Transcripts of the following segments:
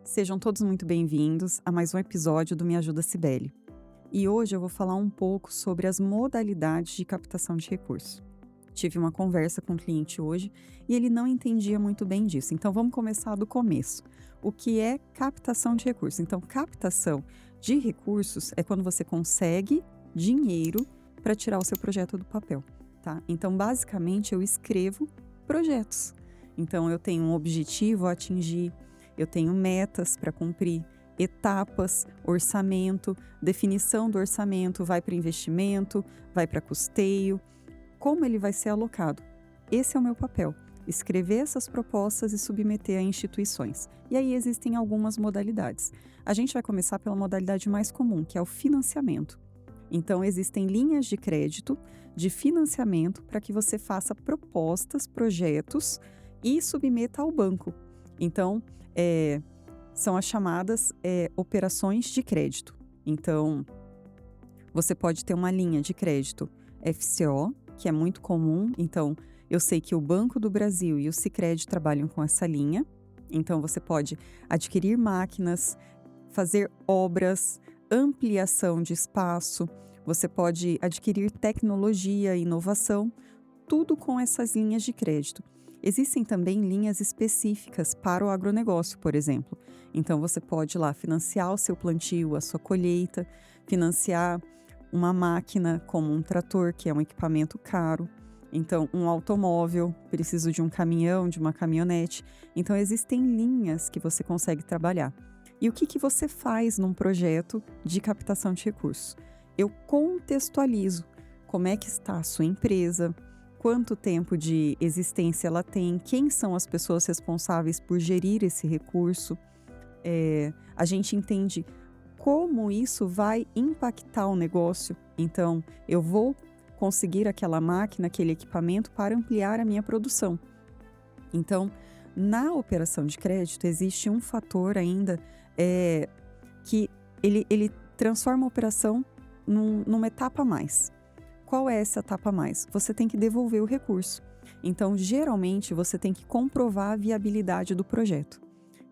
Sejam todos muito bem-vindos a mais um episódio do Me Ajuda Cibele. E hoje eu vou falar um pouco sobre as modalidades de captação de recursos. Tive uma conversa com um cliente hoje e ele não entendia muito bem disso. Então vamos começar do começo. O que é captação de recursos? Então, captação de recursos é quando você consegue dinheiro para tirar o seu projeto do papel, tá? Então, basicamente, eu escrevo projetos. Então, eu tenho um objetivo a atingir, eu tenho metas para cumprir, etapas, orçamento, definição do orçamento, vai para investimento, vai para custeio, como ele vai ser alocado. Esse é o meu papel, escrever essas propostas e submeter a instituições. E aí existem algumas modalidades. A gente vai começar pela modalidade mais comum, que é o financiamento. Então, existem linhas de crédito, de financiamento, para que você faça propostas, projetos e submeta ao banco. Então, são as chamadas operações de crédito. Então, você pode ter uma linha de crédito FCO, que é muito comum. Então, eu sei que o Banco do Brasil e o Sicredi trabalham com essa linha. Então, você pode adquirir máquinas, fazer obras, ampliação de espaço, você pode adquirir tecnologia e inovação, tudo com essas linhas de crédito. Existem também linhas específicas para o agronegócio, por exemplo. Então, você pode lá financiar o seu plantio, a sua colheita, financiar uma máquina como um trator, que é um equipamento caro. Então, um automóvel, preciso de um caminhão, de uma caminhonete. Então, existem linhas que você consegue trabalhar. E o que você faz num projeto de captação de recursos? Eu contextualizo como é que está a sua empresa, quanto tempo de existência ela tem, quem são as pessoas responsáveis por gerir esse recurso. A gente entende como isso vai impactar o negócio. Então, eu vou conseguir aquela máquina, aquele equipamento para ampliar a minha produção. Então, na operação de crédito, existe um fator ainda que ele transforma a operação numa etapa a mais. Qual é essa etapa a mais? Você tem que devolver o recurso. Então, geralmente, você tem que comprovar a viabilidade do projeto.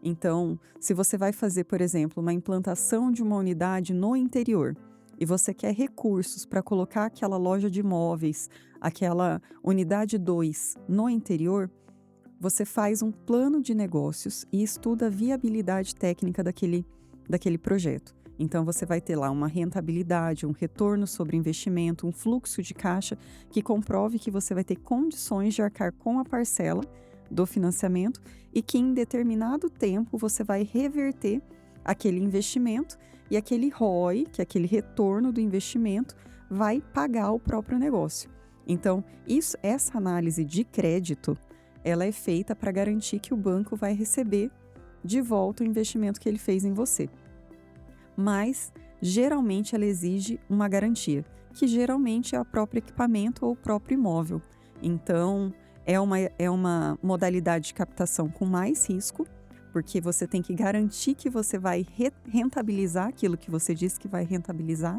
Então, se você vai fazer, por exemplo, uma implantação de uma unidade no interior e você quer recursos para colocar aquela loja de imóveis, aquela unidade 2 no interior, você faz um plano de negócios e estuda a viabilidade técnica daquele projeto. Então, você vai ter lá uma rentabilidade, um retorno sobre investimento, um fluxo de caixa que comprove que você vai ter condições de arcar com a parcela do financiamento e que em determinado tempo você vai reverter aquele investimento e aquele ROI, que é aquele retorno do investimento, vai pagar o próprio negócio. Então, essa análise de crédito, ela é feita para garantir que o banco vai receber de volta o investimento que ele fez em você. Mas, geralmente, ela exige uma garantia, que geralmente é o próprio equipamento ou o próprio imóvel. Então, é uma modalidade de captação com mais risco, porque você tem que garantir que você vai rentabilizar aquilo que você disse que vai rentabilizar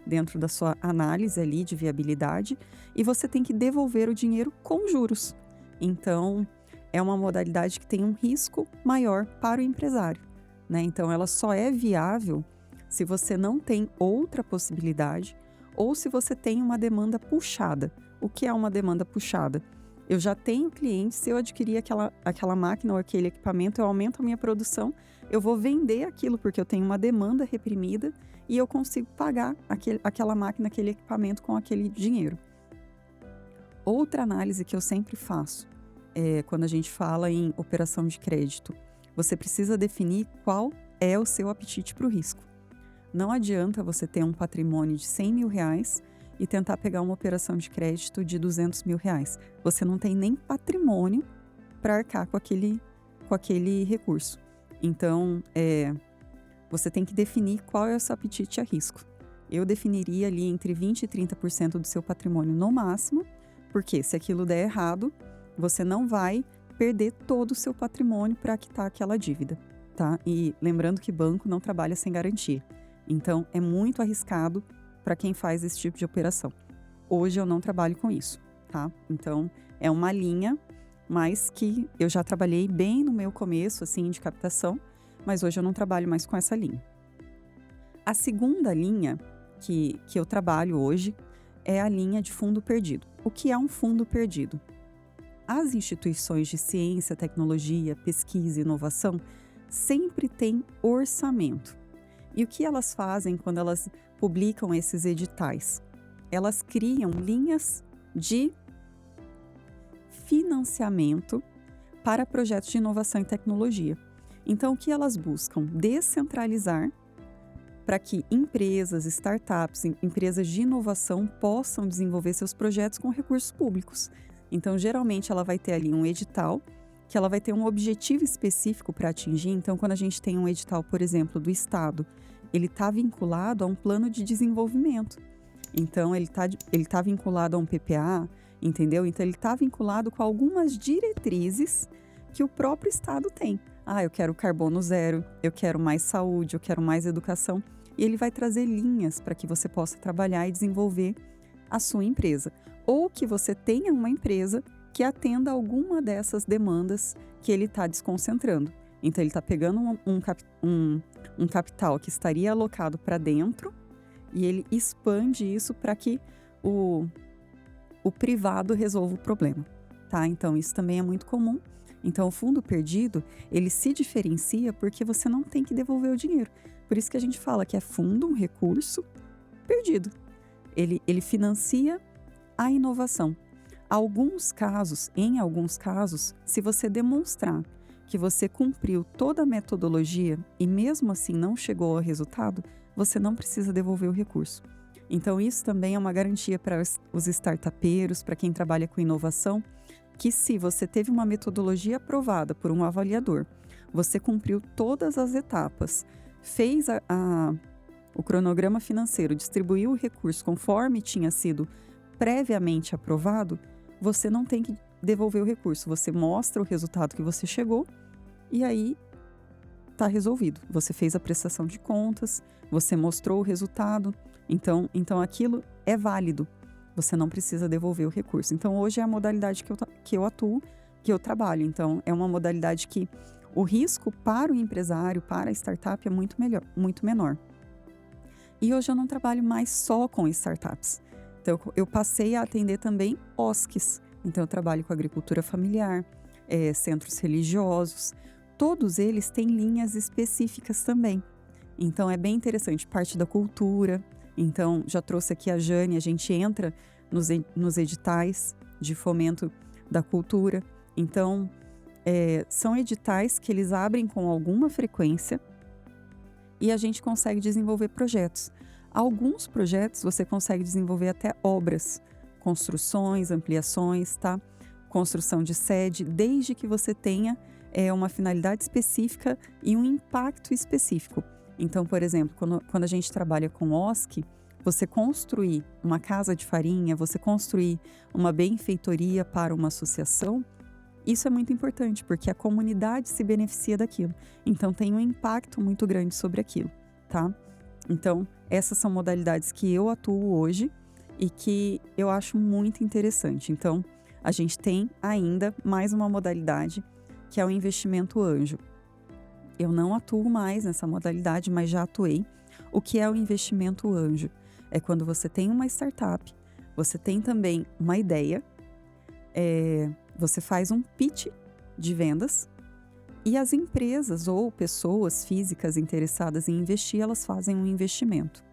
dentro da sua análise ali de viabilidade, e você tem que devolver o dinheiro com juros. Então, é uma modalidade que tem um risco maior para o empresário, né? Então, ela só é viável se você não tem outra possibilidade ou se você tem uma demanda puxada. O que é uma demanda puxada? Eu já tenho clientes, se eu adquirir aquela máquina ou aquele equipamento, eu aumento a minha produção, eu vou vender aquilo porque eu tenho uma demanda reprimida e eu consigo pagar aquela máquina, aquele equipamento com aquele dinheiro. Outra análise que eu sempre faço quando a gente fala em operação de crédito, você precisa definir qual é o seu apetite para o risco. Não adianta você ter um patrimônio de 100 mil reais e tentar pegar uma operação de crédito de 200 mil reais. Você não tem nem patrimônio para arcar com aquele recurso. Então, você tem que definir qual é o seu apetite a risco. Eu definiria ali entre 20% e 30% do seu patrimônio no máximo, porque se aquilo der errado, você não vai perder todo o seu patrimônio para quitar aquela dívida, tá? E lembrando que banco não trabalha sem garantia. Então, é muito arriscado para quem faz esse tipo de operação. Hoje eu não trabalho com isso, tá? Então, é uma linha, mas que eu já trabalhei bem no meu começo, assim, de captação, mas hoje eu não trabalho mais com essa linha. A segunda linha que eu trabalho hoje é a linha de fundo perdido. O que é um fundo perdido? As instituições de ciência, tecnologia, pesquisa e inovação sempre têm orçamento. E o que elas fazem quando elas publicam esses editais? Elas criam linhas de financiamento para projetos de inovação e tecnologia. Então, o que elas buscam? Descentralizar para que empresas, startups, empresas de inovação possam desenvolver seus projetos com recursos públicos. Então, geralmente, ela vai ter ali um edital, que ela vai ter um objetivo específico para atingir. Então, quando a gente tem um edital, por exemplo, do Estado, ele está vinculado a um plano de desenvolvimento. Então, ele tá vinculado a um PPA, entendeu? Então, ele está vinculado com algumas diretrizes que o próprio Estado tem. Eu quero carbono zero, eu quero mais saúde, eu quero mais educação. E ele vai trazer linhas para que você possa trabalhar e desenvolver a sua empresa. Ou que você tenha uma empresa que atenda alguma dessas demandas que ele está desconcentrando. Então, ele está pegando um capital que estaria alocado para dentro e ele expande isso para que o privado resolva o problema, tá? Então, isso também é muito comum. Então, o fundo perdido, ele se diferencia porque você não tem que devolver o dinheiro. Por isso que a gente fala que é fundo, um recurso perdido. Ele financia a inovação. Em alguns casos, se você demonstrar que você cumpriu toda a metodologia e mesmo assim não chegou ao resultado, você não precisa devolver o recurso. Então, isso também é uma garantia para os startupeiros, para quem trabalha com inovação, que se você teve uma metodologia aprovada por um avaliador, você cumpriu todas as etapas, fez o cronograma financeiro, distribuiu o recurso conforme tinha sido previamente aprovado, você não tem que devolver o recurso. Você mostra o resultado que você chegou e aí está resolvido. Você fez a prestação de contas, você mostrou o resultado, então aquilo é válido. Você não precisa devolver o recurso. Então, hoje é a modalidade que eu atuo, que eu trabalho. Então, é uma modalidade que o risco para o empresário, para a startup, é muito menor. E hoje eu não trabalho mais só com startups. Então, eu passei a atender também OSCs. Então, eu trabalho com agricultura familiar, centros religiosos. Todos eles têm linhas específicas também. Então, é bem interessante. Parte da cultura. Então, já trouxe aqui a Jane, a gente entra nos editais de fomento da cultura. Então, são editais que eles abrem com alguma frequência e a gente consegue desenvolver projetos. Alguns projetos você consegue desenvolver até obras, construções, ampliações, tá? Construção de sede, desde que você tenha uma finalidade específica e um impacto específico. Então, por exemplo, quando a gente trabalha com OSC, você construir uma casa de farinha, você construir uma benfeitoria para uma associação, isso é muito importante, porque a comunidade se beneficia daquilo. Então, tem um impacto muito grande sobre aquilo, tá? Então, essas são modalidades que eu atuo hoje e que eu acho muito interessante. Então, a gente tem ainda mais uma modalidade, que é o investimento anjo. Eu não atuo mais nessa modalidade, mas já atuei. O que é o investimento anjo? É quando você tem uma startup, você tem também uma ideia, você faz um pitch de vendas e as empresas ou pessoas físicas interessadas em investir, elas fazem um investimento.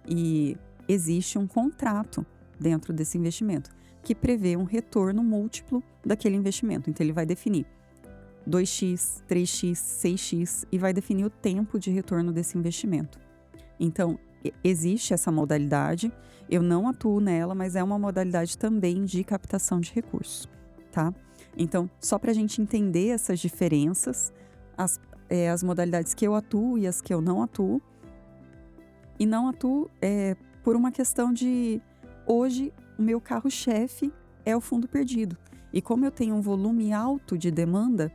E existe um contrato dentro desse investimento que prevê um retorno múltiplo daquele investimento. Então, ele vai definir 2x, 3x, 6x e vai definir o tempo de retorno desse investimento. Então, existe essa modalidade, eu não atuo nela, mas é uma modalidade também de captação de recursos, tá? Então, só para a gente entender essas diferenças, as modalidades que eu atuo e as que eu não atuo. E não atuo por uma questão de, hoje, o meu carro-chefe é o fundo perdido. E como eu tenho um volume alto de demanda,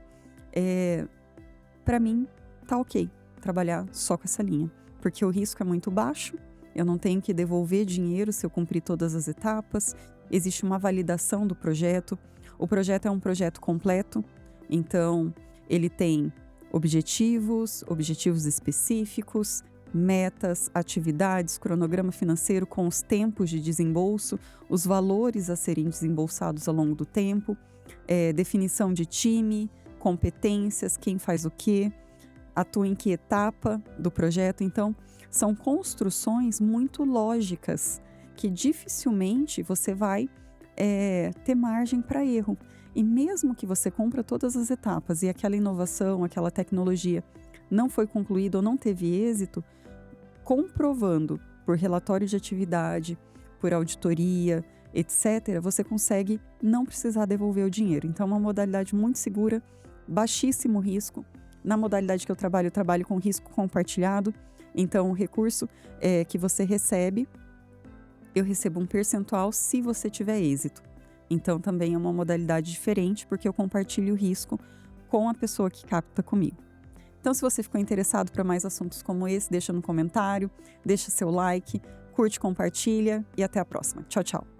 para mim, tá ok trabalhar só com essa linha. Porque o risco é muito baixo, eu não tenho que devolver dinheiro se eu cumprir todas as etapas, existe uma validação do projeto, o projeto é um projeto completo, então ele tem objetivos específicos, metas, atividades, cronograma financeiro com os tempos de desembolso, os valores a serem desembolsados ao longo do tempo, definição de time, competências, quem faz o quê, atua em que etapa do projeto. Então, são construções muito lógicas que dificilmente você vai ter margem para erro. E mesmo que você cumpra todas as etapas e aquela inovação, aquela tecnologia não foi concluída ou não teve êxito, comprovando por relatório de atividade, por auditoria, etc., você consegue não precisar devolver o dinheiro. Então, é uma modalidade muito segura, baixíssimo risco. Na modalidade que eu trabalho com risco compartilhado. Então, o recurso que você recebe, eu recebo um percentual se você tiver êxito. Então, também é uma modalidade diferente, porque eu compartilho o risco com a pessoa que capta comigo. Então, se você ficou interessado para mais assuntos como esse, deixa no comentário, deixa seu like, curte, compartilha e até a próxima. Tchau, tchau!